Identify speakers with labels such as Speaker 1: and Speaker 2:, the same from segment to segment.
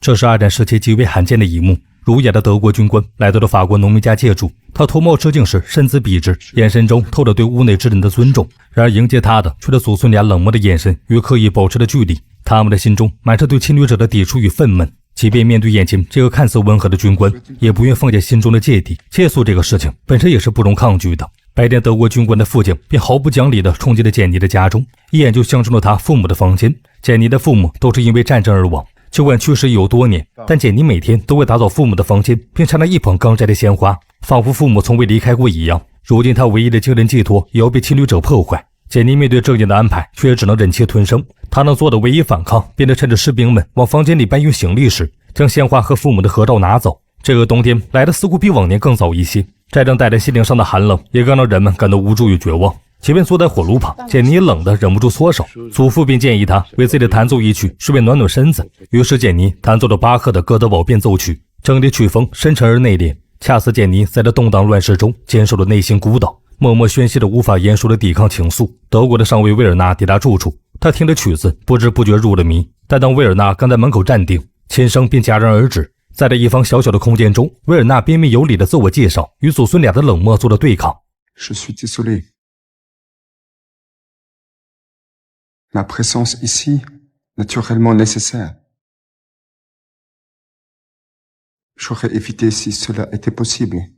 Speaker 1: 这是二战时期极为罕见的一幕。儒雅的德国军官来到了法国农民家借住，他脱帽致敬时身姿笔直，眼神中透着对屋内之人的尊重。然而迎接他的却是祖孙俩冷漠的眼神与刻意保持的距离，他们的心中满是对侵略者的抵触与愤懑。即便面对眼前这个看似温和的军官，也不愿放下心中的芥蒂。借宿这个事情本身也是不容抗拒的。白天德国军官的父亲便毫不讲理地冲进了简妮的家中，一眼就相中了他父母的房间。简妮的父母都是因为战争而亡，尽管去世已有多年，但简妮每天都会打扫父母的房间，并插那一捧刚摘的鲜花，仿佛父母从未离开过一样。如今他唯一的精神寄托也要被侵略者破坏，简妮面对这样的安排，却也只能忍气吞声。他能做的唯一反抗，便是趁着士兵们往房间里搬运行李时，将鲜花和父母的合照拿走。这个冬天来的似乎比往年更早一些，战争带来心灵上的寒冷，也更让人们感到无助与绝望。即便坐在火炉旁，简妮冷得忍不住缩手，祖父便建议他为自己弹奏一曲，顺便暖暖身子。于是简妮弹奏了巴赫的《哥德堡变奏曲》，整体曲风深沉而内敛，恰似简妮在这动荡乱世中坚守的内心孤岛，默默宣泄着无法言说的抵抗情愫。德国的上尉威尔纳抵达住处，他听着曲子不知不觉入了迷，但当威尔纳刚在门口站定，琴声便戛然而止。在这一方小小的空间中，威尔纳彬彬有礼的自我介绍，与祖孙俩的冷漠做了对抗。
Speaker 2: Je suis désolé. Ma présence ici, naturellement nécessaire. J'aurais évité si cela était possible.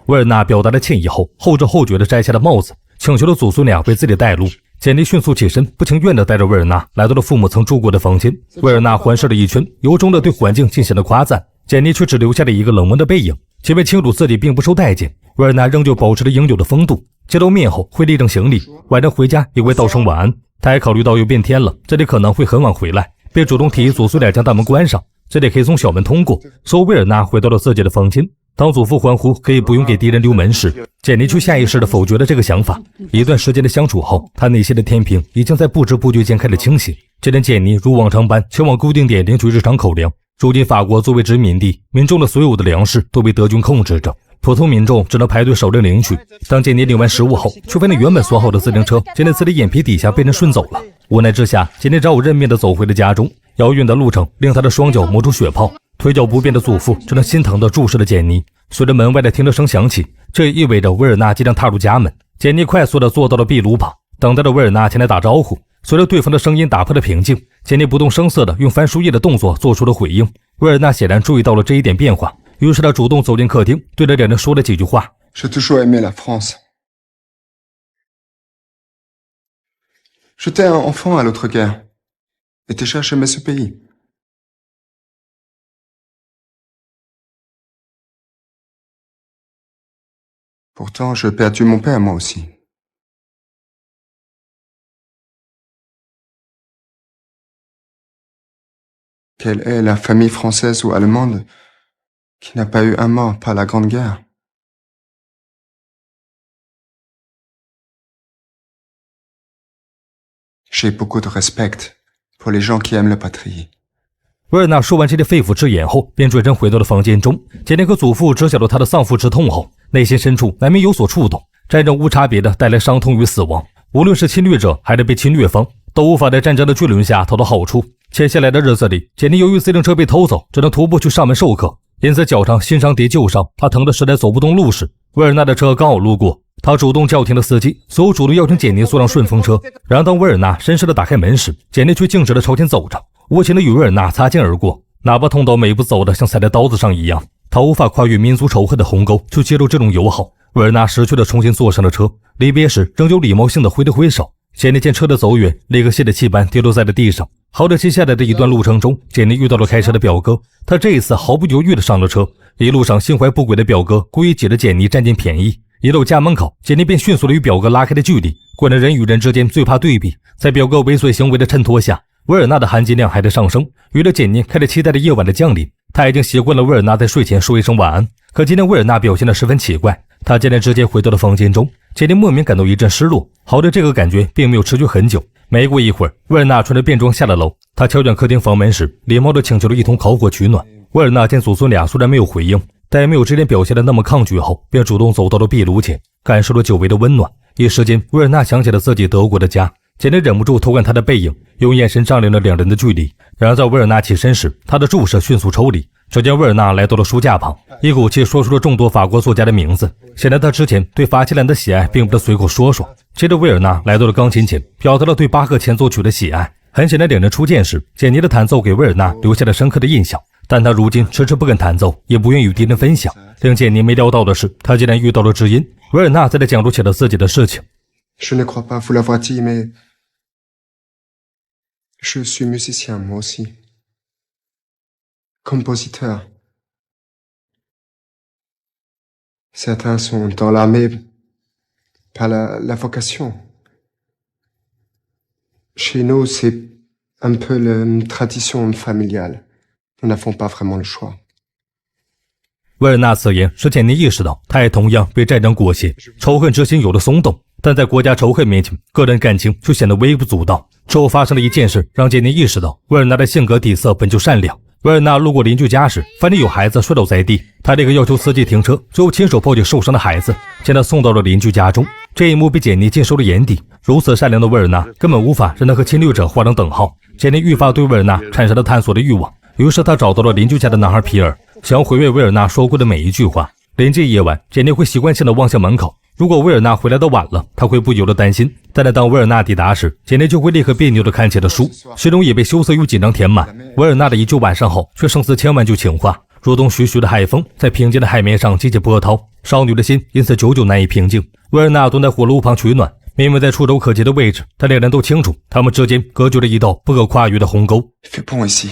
Speaker 1: 威尔纳表达了歉意后，后知后觉地摘下了帽子，请求了祖孙俩为自己带路。简妮迅速起身，不情愿地带着威尔纳来到了父母曾住过的房间。威尔纳环视了一圈，由衷地对环境进行了夸赞，简妮却只留下了一个冷漠的背影。即便清楚自己并不受待见，威尔纳仍旧保持着应有的风度。见到面后会立正行礼，晚上回家也会道声晚安。他还考虑到又变天了，这里可能会很晚回来，便主动提议祖孙俩将大门关上，这里可以从小门通过。所以威尔纳回到了自己的房间。当祖父欢呼可以不用给敌人留门时，简妮却下意识地否决了这个想法。一段时间的相处后，他内心的天平已经在不知不觉间开始倾斜。这天简妮如往常般前往固定点领取日常口粮。如今法国作为殖民地，民众的所有的粮食都被德军控制着，普通民众只能排队守着领取。当简妮领完食物后，却发现原本锁好的自行车竟在自己眼皮底下被人顺走了。无奈之下，简妮只好认命地走回了家中。遥远的路程令他的双脚磨出血泡，腿脚不便的祖父只能心疼地注视着简妮。随着门外的停车声响起，这也意味着威尔纳即将踏入家门。简妮快速地坐到了壁炉旁，等待着威尔纳前来打招呼。随着对方的声音打破了平静，简妮不动声色地用翻书页的动作做出了回应。威尔纳显然注意到了这一点变化，于是他主动走进客厅，对着两人说了几句话。
Speaker 2: J'ai toujours aimé la France. J'étais un enfant à l'autre guerre, et déjà j'aimais ce pays. Pourtant, j'ai perdu mon père moi aussi. Quelle est la famille française ou allemande qui n'a pas eu un mort par la Grande Guerre? J'ai beaucoup de respect pour les gens qui aiment la patrie.
Speaker 1: 威尔纳说完这些肺腑之言后，便转身回到了房间中。简妮和祖父知晓了他的丧父之痛后，内心深处难免有所触动。战争无差别的带来伤痛与死亡，无论是侵略者还是被侵略方，都无法在战争的巨轮下讨到好处。接下来的日子里，简妮由于自行车被偷走，只能徒步去上门授课，因此脚上新伤叠旧伤，他疼得实在走不动路时，威尔纳的车刚好路过，他主动叫停了司机，随后主动邀请简妮坐上顺风车。然而当威尔纳绅士地打开门时，简妮却径直地朝前走着，无情地与威尔纳擦肩而过，哪怕痛到每步走得像踩在刀子上一样，他无法跨越民族仇恨的鸿沟去接受这种友好。威尔纳识趣地重新坐上了车，离别时仍有礼貌性地挥了挥手。简妮见车的走远，立刻泄的气般跌落在了地上。好在接下来的一段路程中，简妮遇到了开车的表哥，他这一次毫不犹豫地上了车。一路上心怀不轨的表哥故意挤着简妮占尽便宜，一到家门口，简妮便迅速地与表哥拉开了距离。果然人与人之间最怕对比，在表哥猥琐行为的衬托下，威尔纳的含金量还在上升。于是简妮开始期待着夜晚的降临，他已经习惯了威尔纳在睡前说一声晚安，可今天威尔纳表现得十分奇怪，他竟然直接回到了房间中。简妮莫名感到一阵失落，好在这个感觉并没有持续很久。没过一会儿，威尔纳穿着便装下了楼，他敲响客厅房门时，礼貌地请求了一桶烤火取暖。威尔纳见祖孙俩虽然没有回应，但也没有之前表现的那么抗拒后，便主动走到了壁炉前，感受了久违的温暖。一时间，威尔纳想起了自己德国的家，简妮忍不住偷看他的背影，用眼神丈量了两人的距离。然而在维尔纳起身时，他的注视迅速抽离。只见维尔纳来到了书架旁，一口气说出了众多法国作家的名字。显然他之前对法切兰的喜爱并不是随口说说。接着维尔纳来到了钢琴前，表达了对巴赫前奏曲的喜爱。很显然两人初见时，简妮的弹奏给维尔纳留下了深刻的印象，但他如今迟迟不肯弹奏，也不愿与敌人分享。令简妮没料到的是，他竟然遇到了知音。维尔纳在这讲述起了自己的事情。
Speaker 2: Je ne crois pas vous l'avoir dit, mais je suis musicien, moi aussi. Compositeur. Certains sont dans l'armée par la vocation. Chez nous, c'est un peu la tradition familiale. Nous n'avons pas vraiment le choix.
Speaker 1: 维尔纳此言使简妮意识到，他也同样被战争裹挟，仇恨之心有了松动。但在国家仇恨面前，个人感情却显得微不足道。之后发生了一件事，让简妮意识到维尔纳的性格底色本就善良。维尔纳路过邻居家时，发现有孩子摔倒在地，他立刻要求司机停车，最后亲手抱起受伤的孩子，将他送到了邻居家中。这一幕被简妮尽收了眼底。如此善良的维尔纳，根本无法让他和侵略者画上等号。简妮愈发对维尔纳产生了探索的欲望，于是他找到了邻居家的男孩皮尔，想要回味维尔纳说过的每一句话。临近夜晚，简妮会习惯性地望向门口，如果维尔纳回来的晚了，他会不由得担心。但是当维尔纳抵达时，简妮就会立刻别扭地看起了书，心中也被羞涩与紧张填满。维尔纳的一句晚上好却胜似千万句情话，如同徐徐的海风在平静的海面上激起波涛，少女的心因此久久难以平静。维尔纳蹲在火炉旁取暖，明明在触手可及的位置，但两人都清楚，他们之间隔绝了一道不可跨越的鸿沟。
Speaker 2: Il fait bon ici.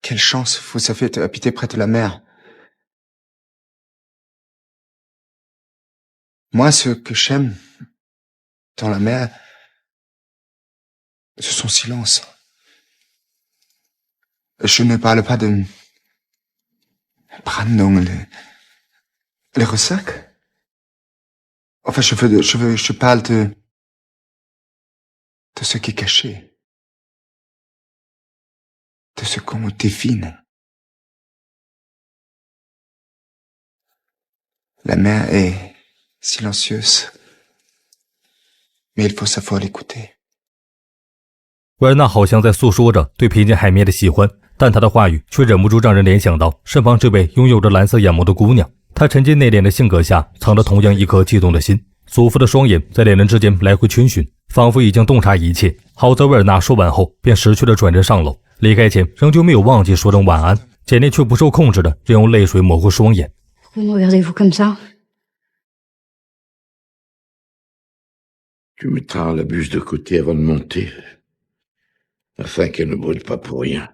Speaker 2: Quelle chance, vous savez, d'habiter près de la mer. Moi, ce que j'aime dans la mer, c'est son silence. Je ne parle pas de Brandon, les ressacs. Enfin, je parle de ce qui est caché.De ce qu'on devine. La mer est silencieuse, mais il faut savoir l'écouter.
Speaker 1: 维尔纳好像在诉说着对平静海面的喜欢，但他的话语却忍不住让人联想到身旁这位拥有着蓝色眼眸的姑娘。她沉静内敛的性格下，藏着同样一颗悸动的心。祖父的双眼在两人之间来回逡巡，仿佛已经洞察一切。好在维尔纳说完后，便识趣地转身上楼。离开前仍旧没有忘记说声晚安，简妮却不受控制的任用泪水模糊双眼。
Speaker 3: Pourquoi me regardez-vous comme ça?
Speaker 4: Tu mettras la bûche de côté avant de monter, afin qu'elle ne brûle pas pour rien.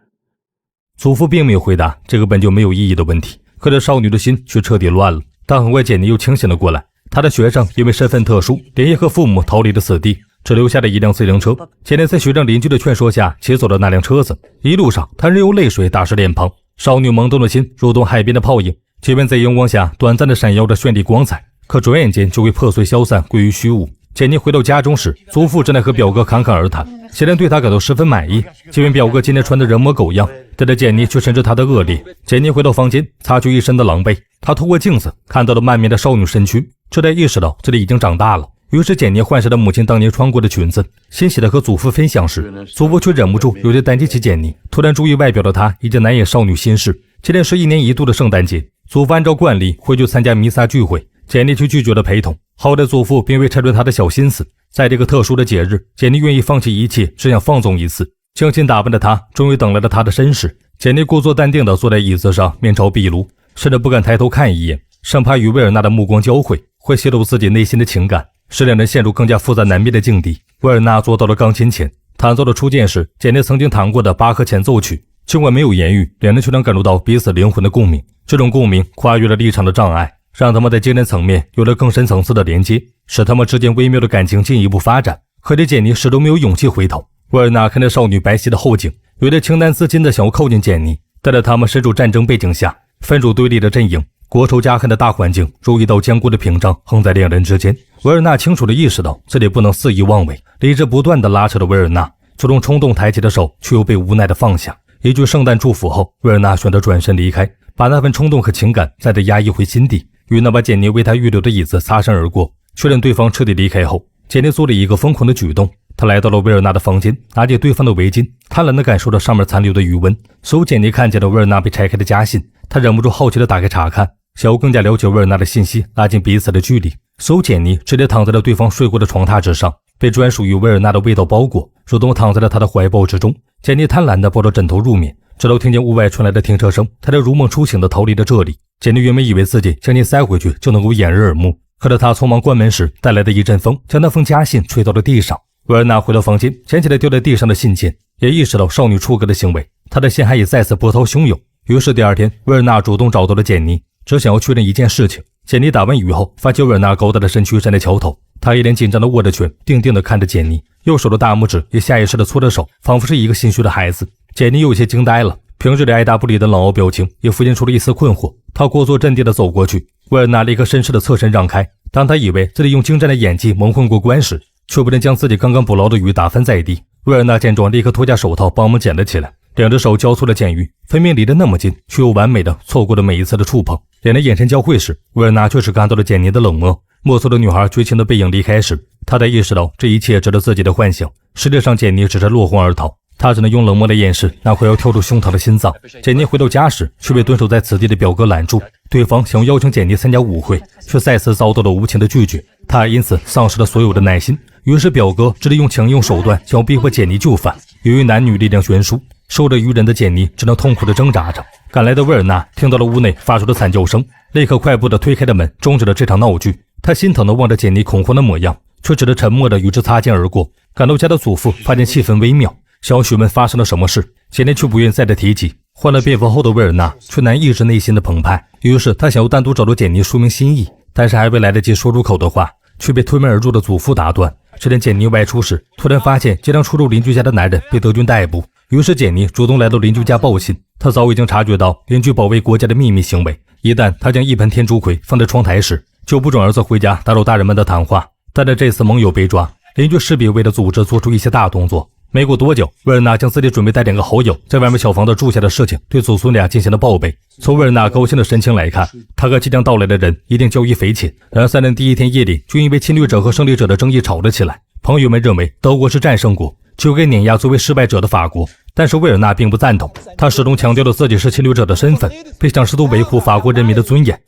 Speaker 1: 祖父并没有回答这个本就没有意义的问题，可这少女的心却彻底乱了。但很快简妮又清醒了过来，她的学生因为身份特殊，连夜和父母逃离了此地。只留下了一辆自行车。简妮在学长邻居的劝说下骑走了那辆车子，一路上她任由泪水打湿脸庞，少女懵懂的心如同海边的泡影，即便在阳光下短暂的闪耀着绚丽光彩，可转眼间就会破碎消散，归于虚无。简妮回到家中时，祖父正在和表哥侃侃而谈，显然对他感到十分满意。即便表哥今天穿得人模狗样，但是简妮却深知他的恶劣。简妮回到房间，擦去一身的狼狈，她透过镜子看到了曼面的少女身躯，这才意识到自己已经长大了。于是简妮换上了母亲当年穿过的裙子，欣喜地和祖父分享时，祖父却忍不住有些担心起简妮。突然注意外表的他已经难掩少女心事。今天是1年1度的圣诞节，祖父按照惯例会去参加弥撒聚会，简妮却拒绝了陪同。好在祖父并未拆穿他的小心思，在这个特殊的节日，简妮愿意放弃一切，只想放纵一次。精心打扮的她终于等来了他的绅士。简妮故作淡定地坐在椅子上，面朝壁炉，甚至不敢抬头看一眼，生怕与维尔纳的目光交汇会泄露自己内心的情感，使两人陷入更加复杂难辨的境地。维尔纳坐到了钢琴前，弹奏了初见时简妮曾经弹过的巴赫前奏曲。尽管没有言语，两人却能感受到彼此灵魂的共鸣。这种共鸣跨越了立场的障碍，让他们在精神层面有了更深层次的连接，使他们之间微妙的感情进一步发展。可是简妮始终没有勇气回头。维尔纳看着少女白皙的后颈，有点情难自禁的想要靠近简妮，但在他们身处战争背景下，分属对立的阵营，国仇家恨的大环境如一道坚固的屏障横在两人之间。维尔纳清楚地意识到自己不能肆意妄为，理智不断地拉扯着维尔纳，最终冲动抬起的手却又被无奈地放下。一句圣诞祝福后，维尔纳选择转身离开，把那份冲动和情感再次压抑回心底，与那把简妮为他预留的椅子擦身而过。确认对方彻底离开后，简妮做了一个疯狂的举动，她来到了维尔纳的房间，拿起对方的围巾，贪婪地感受着上面残留的余温。随后简妮看见了维尔纳被拆开的家信，她忍不住好奇地打开查看，想要更加了解维尔纳的信息，拉近彼此的距离。随后简妮直接躺在了对方睡过的床榻之上，被专属于维尔纳的味道包裹，主动躺在了他的怀抱之中。简妮贪婪地抱着枕头入眠，直到听见屋外传来的停车声，她才如梦初醒地逃离了这里。简妮原本以为自己将信塞回去就能够掩人耳目，可是她匆忙关门时带来的一阵风将那封家信吹到了地上。维尔纳回到房间，捡起来掉在地上的信件，也意识到少女出格的行为，他的心还已再次波涛汹涌。于是第二天，维尔纳主动找到了简妮，只想要确认一件事情。简妮打完雨后，发现维尔纳高大的身躯站在桥头，他一脸紧张地握着拳，定定地看着简妮，右手的大拇指也下意识地搓着手，仿佛是一个心虚的孩子。简妮有些惊呆了，平日里爱答不理的冷傲表情也浮现出了一丝困惑。他故作镇定地走过去，维尔纳立刻绅士地侧身让开。当他以为自己用精湛的演技蒙混过关时，却不能将自己刚刚捕捞的鱼打翻在地。维尔纳见状，立刻脱下手套帮忙捡了起来，两只手交错的捡鱼，分明离得那么近，却又完美的错过了每一次的触碰。两人眼神交汇时，维尔纳确实看到了简妮的冷漠。莫测的女孩绝情的背影离开时，他才意识到这一切只是自己的幻想。实际上，简妮只是落荒而逃，他只能用冷漠的掩饰那快要跳出胸膛的心脏。简妮回到家时，却被蹲守在此地的表哥拦住，对方想要邀请简妮参加舞会，却再次遭到了无情的拒绝，他因此丧失了所有的耐心。于是表哥只得用强硬手段想要逼迫简妮就范。由于男女力量悬殊，受着愚人的简妮只能痛苦地挣扎着。赶来的维尔纳听到了屋内发出的惨叫声，立刻快步地推开了门，终止了这场闹剧。他心疼地望着简妮恐慌的模样，却只是沉默地与之擦肩而过。赶到家的祖父发现气氛微妙，想要询问发生了什么事，简妮却不愿再次提及。换了便服后的维尔纳却难抑制内心的澎湃，于是他想要单独找到简妮说明心意，但是还未来得及说出口的话，却被推门而入的祖父打断。这天简妮外出时，突然发现即将出入邻居家的男人被德军逮捕，于是简妮主动来到邻居家报信。她早已经察觉到邻居保卫国家的秘密行为，一旦她将一盆天竺葵放在窗台时，就不准儿子回家打扰大人们的谈话。但在这次盟友被抓，邻居势必为了组织做出一些大动作。没过多久，维尔纳将自己准备带两个好友在外面小房子住下的事情对祖孙俩进行了报备。从维尔纳高兴的神情来看，他和即将到来的人一定交易匪浅。然而三人第一天夜里就因为侵略者和胜利者的争议吵了起来。朋友们认为德国是战胜国，就该碾压作为失败者的法国，但是维尔纳并不赞同，他始终强调了自己是侵略者的身份，并想试图维护法国人民的尊严。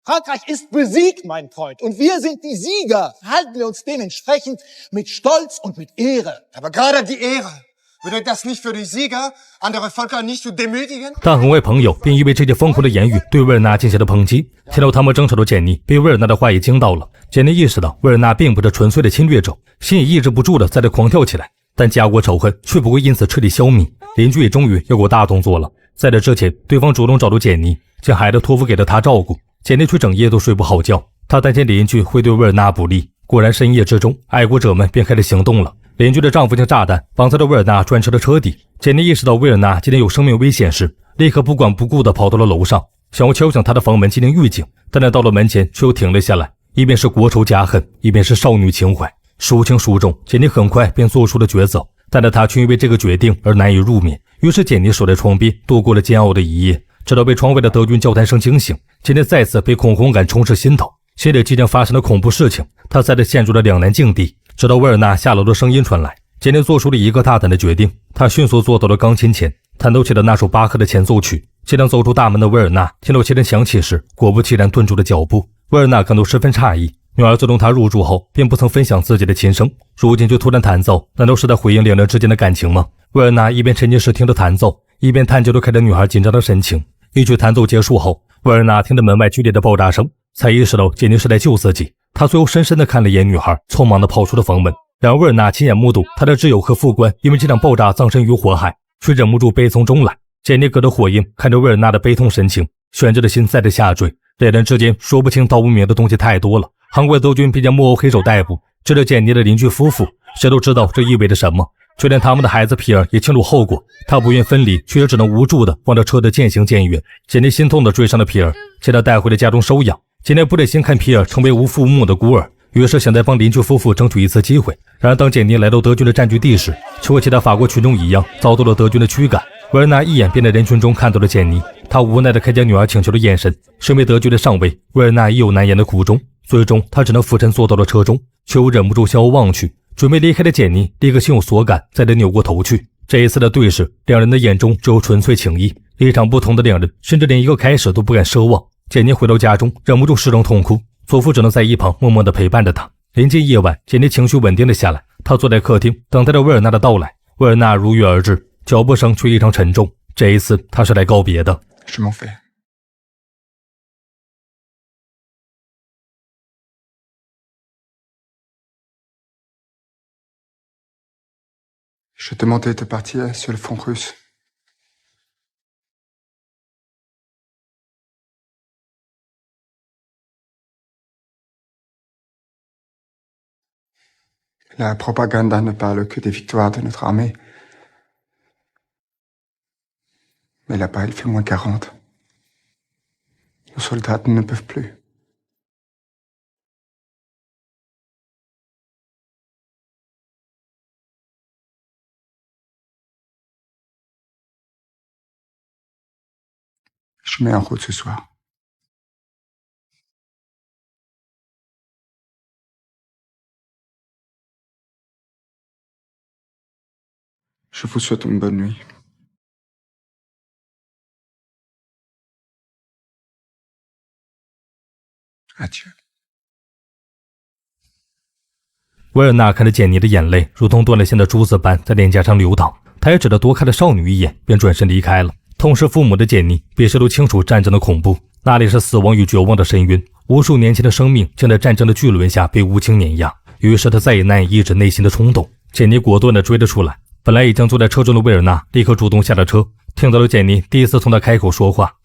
Speaker 3: Frankreich ist besiegt, mein Freund, und wir sind die Sieger. Halten wir uns dementsprechend mit Stolz und mit Ehre.
Speaker 2: Aber gerade die Ehre, bedeutet das nicht für die Sieger, andere Völker nicht zu demütigen?
Speaker 1: 但很为朋友并因为这些疯狂的言语对维尔纳进行了抨击。听到他们争吵的简妮被维尔纳的话也惊到了，简妮意识到维尔纳并不是纯粹的侵略者，心也抑制不住的在这狂跳起来。但家国仇恨却不会因此彻底消弭，邻居也终于要过大动作了。在这之前，对方主动找到简妮，将孩子托付给了他照顾。简妮却整夜都睡不好觉，她担心邻居会对维尔纳不利。果然深夜之中，爱国者们便开始行动了。邻居的丈夫将炸弹绑在了维尔纳专车的车底。简妮意识到维尔纳今天有生命危险时，立刻不管不顾地跑到了楼上，想要敲响他的房门进行预警。但在到了门前却又停了下来，一边是国仇家恨，一边是少女情怀，孰轻孰重，简妮很快便做出了抉择。但是她却因为这个决定而难以入眠。于是简妮守在窗边度过了煎熬的一夜，直到被窗外的德军交谈声惊醒。简妮再次被恐慌感充斥心头，心里即将发生的恐怖事情，她再次陷入了两难境地。直到维尔纳下楼的声音传来，简妮做出了一个大胆的决定，她迅速坐到了钢琴前，弹奏起了那首巴赫的前奏曲。即将走出大门的维尔纳听到汽声响起时，果不其然顿住了脚步。维尔纳感到十分诧异，女儿自从他入住后便不曾分享自己的琴声，如今就突然弹奏，难道是在回应两人之间的感情吗？维尔纳一边沉浸式听着弹奏，一边探究着看着女孩紧张的神情。一曲弹奏结束后，维尔纳听着门外剧烈的爆炸声，才意识到简妮是在救自己。他最后深深地看了一眼女孩，匆忙地跑出了房门。然而维尔纳亲眼目睹他的挚友和副官因为这场爆炸葬身于火海，却忍不住悲从中来。简妮隔着火映看着维尔纳的悲痛神情，悬着的心再次下坠。两人之间说不清道不明的东西太多了。韩国德军便将幕后黑手逮捕，这是简妮的邻居夫妇，谁都知道这意味着什么，就连他们的孩子皮尔也清楚后果。他不愿分离，却也只能无助地望着车的渐行渐远。简妮心痛地追上了皮尔，将他带回了家中收养。简妮不忍心看皮尔成为无父无母的孤儿，于是想再帮邻居夫妇争取一次机会。然而当简妮来到德军的占据地时，却和其他法国群众一样遭到了德军的驱赶。维尔纳一眼便在人群中看到了简妮，他无奈地看见女儿请求的眼神。身为德军的上尉，维尔纳也有难言的苦衷，最终他只能俯身坐到了车中，却又忍不住向后望去。准备离开的简妮立刻心有所感，再次扭过头去。这一次的对视，两人的眼中只有纯粹情谊。立场不同的两人，甚至连一个开始都不敢奢望。简妮回到家中，忍不住失声痛哭，祖父只能在一旁默默地陪伴着她。临近夜晚，简妮情绪稳定了下来，她坐在客厅，等待着维尔纳的到来。维尔纳如约而至，脚步声却异常沉重。这一次，他是来告别的。
Speaker 2: Je m'en vais. Je demandais de partir sur le front russe. La propagande ne parle que des victoires de notre armée. Mais là-bas, il fait moins 40. Nos soldats ne peuvent plus. Je mets en route ce soir. Je vous souhaite une bonne nuit. Adieu.
Speaker 1: 维尔纳看着简妮的眼泪如同断了线的珠子般在脸颊上流淌，他也只得多看了少女一眼，便转身离开了。痛失父母的简妮比谁都清楚战争的恐怖，那里是死亡与绝望的深渊，无数年轻的生命竟在战争的巨轮下被无情碾压。于是他再也难以抑制内心的冲动，简妮果断地追了出来。本来已经坐在车中的维尔纳立刻主动下了车，听到了简妮第一次从他开口说话。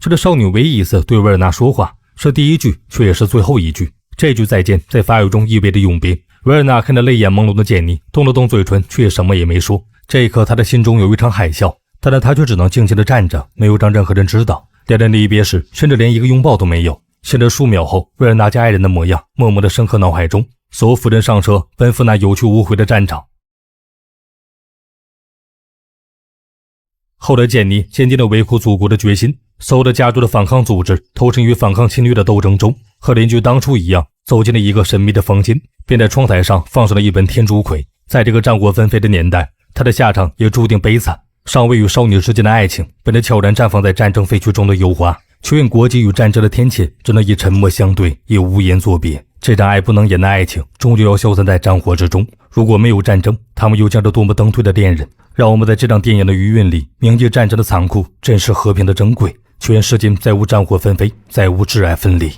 Speaker 1: 这是少女唯一一次对维尔纳说话，是第一句，却也是最后一句。这句再见在法语中意味着永别。维尔纳看着泪眼朦胧的简妮，动了动嘴唇，却也什么也没说。这一刻他的心中有一场海啸，但是他却只能静静地站着，没有让任何人知道。两人离别时，甚至连一个拥抱都没有。现在数秒后，维尔纳家爱人的模样默默地深刻脑海中。所有夫人上车，奔赴那有去无回的战场。后来简妮坚定了维护祖国的决心，所有的家族的反抗组织投身于反抗侵略的斗争中，和邻居当初一样，走进了一个神秘的房间，便在窗台上放上了一本天竺葵。在这个战火纷飞的年代，他的下场也注定悲惨。上尉与少女之间的爱情本来悄然绽放在战争废墟中的油花，却因国际与战争的天谴，只能以沉默相对，以无言作别。这场爱不能言的爱情终究要消散在战火之中。如果没有战争，他们又将是多么登对的恋人。让我们在这场电影的余韵里铭记战争的残酷，珍视和平的珍贵。全世间再无战火纷飞，再无挚爱分离。